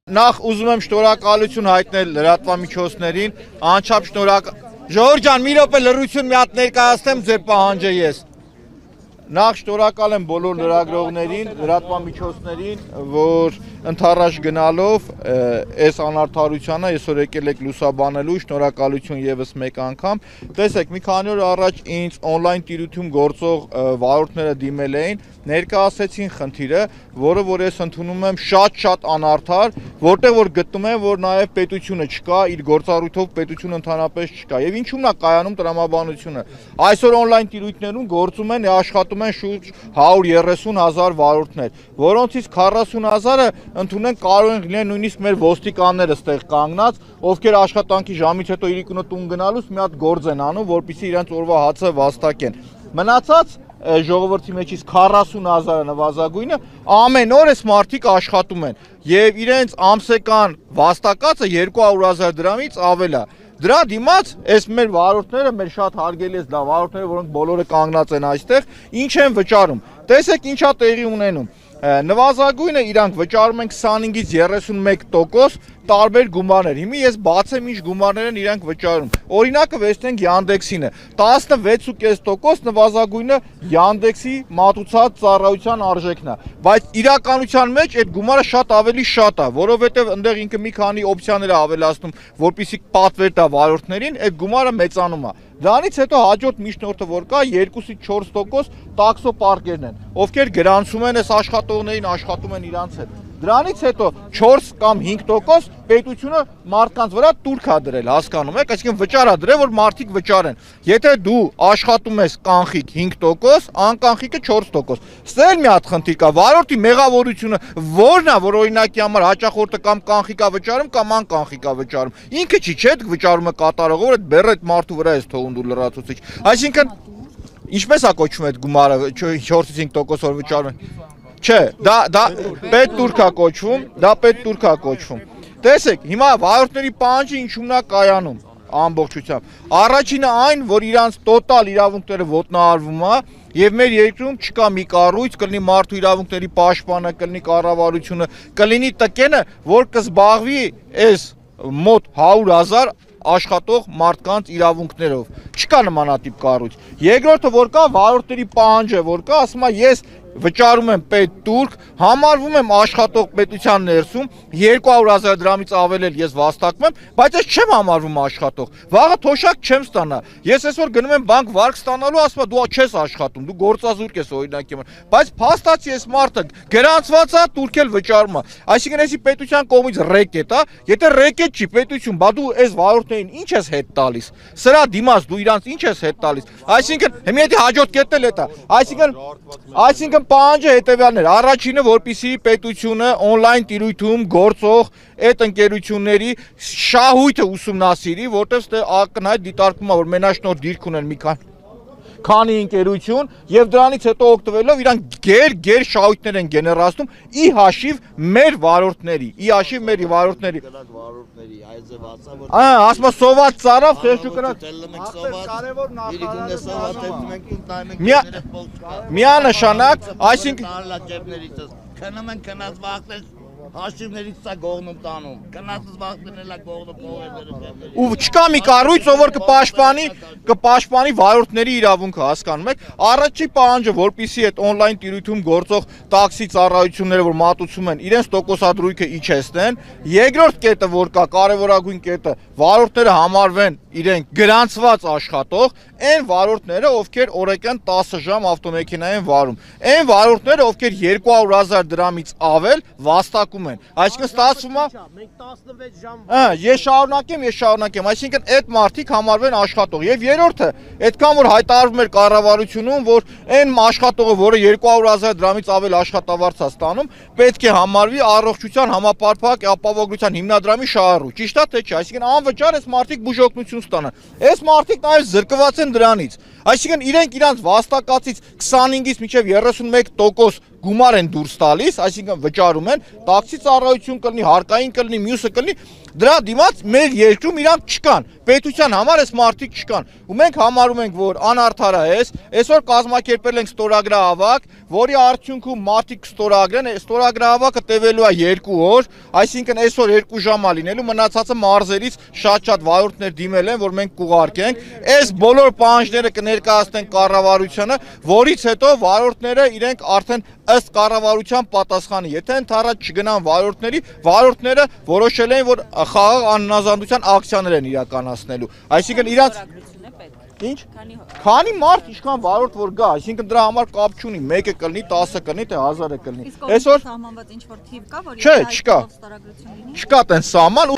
Նախ ուզում եմ շնորհակալություն հայտնել լրատվամիջոցներին, անչափ Ժողովուրդ ջան, մի րոպե լրություն մի հատ ներկայացնեմ ձեր պահանջը ես։ Նախ շնորհակալ եմ բոլոր լրագրողներին, լրատվամիջոցներին, որ ընդառաջ գնալով այս անարդարությանը այսօր եկել եք լուսաբանելու, շնորհակալություն եւս մեկ անգամ։ Տեսեք, մի քանի օր առաջ ինձ on-line տիրույթում գործող վարորդները դիմել էին, ներկայացրեցին խնդիրը, որը որ ես ընդունում եմ շատ անարդար, որտեղ որ գտնում եմ, որ նաև պետությունը չկա, իր գործառույթով պետությունը ընդհանրապես չկա։ Եվ ինչու՞մն է կայանում տրամաբանությունը։ Այսօր on-line տիրույթներում գործում են, աշխատում են շուրջ 130,000 վարորդներ, որոնցից 40,000-ը ընդունեն կարող են լինել նույնիսկ մեր ոստիկանները ստեղ կանգնած, ովքեր աշխատանքի ժամից հետո իրիկունը տուն գնալուց մի հատ գործ են անում, որպեսզի իրենց օրվա հացը վաստակեն։ Մնացած ժողովրդի մեջից 40,000-ը նվազագույնը ամեն օր այս մարդիկ աշխատում են եւ իրենց ամսական վաստակածը 200,000 դրամից ավել է։ Դրա դիմաց այս մեր վարորդները, մեր շատ հարգելի է դա վարորդները, որոնք բոլորը կանգնած են այստեղ, ինչ են վճարում։ Տեսեք ինչա տեղի ունենում։ Նվազագույնը իրանք վճարում են 25-ից 31% տարբեր գումարներ։ Հիմա ես բացեմ ինչ գումարներ են իրանք վճարում։ Օրինակը վերցնենք Yandex-ինը, 16.5% նվազագույնը Yandex-ի մատուցած ծառայության արժեքն է, բայց իրականության մեջ այդ գումարը շատ ավելի շատ է, որովհետև այնտեղ ինքը մի քանի օպցիաներ է ավելացնում, որպեսզի պատվեր տա վարորդներին, այդ գումարը մեծանում է։ Դրանից հետո հաջորդ միջնորդը որ կա 2-ից 4% տաքսո պարկերն են, ովքեր գրանցում են այս աշխատողներին, աշխատում են իրանց հետ։ Դրանից հետո 4 կամ 5% պետությունը մարդկանց վրա տուրք է դրել, հասկանում եք, այսինքն վճար է դրել, որ մարդիկ վճարեն։ Եթե դու աշխատում ես կանխիկ 5%, անկանխիկը 4%։ Սա էլ մի հատ խնդիր կա, վարորդի մեղավորությունը որն է, որ օրինակի համար հաճախորդը կամ կանխիկ է վճարում կամ անկանխիկ է վճարում։ Ինքը չի, չէ՞, վճարումը կատարողը, որ այդ բեռը այդ մարդու վրա է թողում դու լրացուցիչ։ Այսինքն ինչպես է կոչվում այդ գումարը 4-ից 5% որ վճարում են։ Չէ, դա պետ տուրք է կոչվում, դա պետ տուրք է կոչվում։ Տեսեք, հիմա վարորդների պահանջը ինչու՞մն է կայանում ամբողջությամբ։ Առաջինը այն, որ իրանց տոտալ իրավունքները ոտնահարվում է, եւ մեր երկրում չկա մի կառույց, կլինի մարդու իրավունքների պաշտպանը, կլինի կառավարությունը, կլինի ՏԿ-ը, որ կզբաղվի այս մոտ 100,000 աշխատող մարդկանց իրավունքներով։ Չկա նմանատիպ կառույց։ Երկրորդը որ կա, վարորդների պահանջը որ կա, ասում է ես վճարում եմ պետ տուրք, համարվում եմ աշխատող պետության ներսում, 200,000 դրամից ավել էլ ես վաստակում եմ, բայց ես չեմ համարվում աշխատող։ Վաղը թոշակ չեմ ստանա։ Ես այսօր գնում եմ բանկ վարկ ստանալու, ասում է դու չես աշխատում, դու գործազուրկ ես օրինակի համար։ Բայց փաստացի այս մարդը գրանցված է, տուրք էլ վճարում է։ Այսինքն էսի պետության կողմից ռեկետ է, եթե ռեկետ չի պետություն, բա դու այս վարորդներին ինչ ես հետ տալիս։ Սրա դիմաց դու իրանց ինչ ես հետ տալիս։ Այսինքն հիմա եթե հաջորդ կետն էլ է դա։ Այսինքն պահանջը հետևյալն էր, առաջինը որպեսզի պետությունը on-line տիրույթում գործող այդ ընկերությունների շահույթը ուսումնասիրի, որտեղ ստե ակնհայտ դիտարկվում է, որ մենաշնորհ դիրք ունեն մի քանի ընկերություն եւ դրանից հետո օգտվելով իրանք գեր շահույթներ են գեներացնում ի հաշիվ մեր վարորդների, ասում սոված ծարավ խեղճու կրած միանշանակ, այսինքն քնում են քնած վախտես հաշիվներից սա գողնում տանում, կնածս վախտներն էլ գողնում փողերները։ Ու չկա մի կառույց, ով որ կպաշտպանի վարորդների իրավունքը, հասկանում եք։ Առաջի պահանջը, որպեսզի այդ on-line տիրույթում գործող տաքսի ծառայությունները, որ մատուցում են, իրենց տոկոսադրույքը իջեցնեն։ Երկրորդ կետը, որ կա, կարևորագույն կետը, վարորդները համարվեն իրենք գրանցված աշխատող, այն վարորդները, ովքեր օրական 10 ժամ ավտոմեքենա են վարում։ Այն վարորդները, ովքեր 200,000 դրամից ավել վաստակում են։ Այսինքն ստացվում է մենք 16 ժամ ես շարունակեմ, այսինքն այդ մարդիկ համարվեն աշխատող։ Եվ երրորդը, այդքան որ հայտարարվում էր կառավարությունում, որ այն աշխատողը, որը 200,000 դրամից ավել աշխատավարձ է ստանում, պետք է համարվի առողջության համապարփակ ապահովության հիմնադրամի շահառու։ Ճիշտ է թե չէ, այսինքն անվճար այս մարդիկ բուժօգնություն ստանան։ Այս մարդիկ նաև զրկված են դրանից։ Այսինքն իրենք իրանց վաստակածից 25-ից մինչև 31% գումար են դուրս տալիս, այսինքն վճարում են, տաքսի ծառայություն կլինի, հարկային կլինի, մյուսը կլինի, դրա դիմաց մեր երկրում իրանք չկան, պետության համար այս մարդիկ չկան, ու մենք համարում ենք, որ անարդար է այսօր կազմակերպել ենք ստորագրահավաք, որի արդյունքում մարդիկ ստորագրեն, ստորագրահավաքը տևելու է 2 օր, այսինքն այսօր 2 ժամ է լինելու, մնացածը մարզերից շատ վարորդներ դիմել են, որ մենք կուղարկենք, այս բոլոր պահանջները կներկայացնենք կառավարությանը, որից հետո վարորդները իրենք արդեն ըստ կառավարության պատասխանի, եթե ընդառաջ չգնան վարորդները որոշել են, որ խաղաղ անհնազանդության ակցիաներ են իրականացնելու, այսինքն իրանց Ինչ? Քանի մարդ ինչքան վարորդ որ գա, այսինքն դրա համար կապ չունի, 1-ը կլինի, 10-ը կլինի, թե 1000-ը կլինի։ Այսօր սահմանված ինչ-որ թիվ կա, որ Չէ, չկա։ Չկա տեն սահման,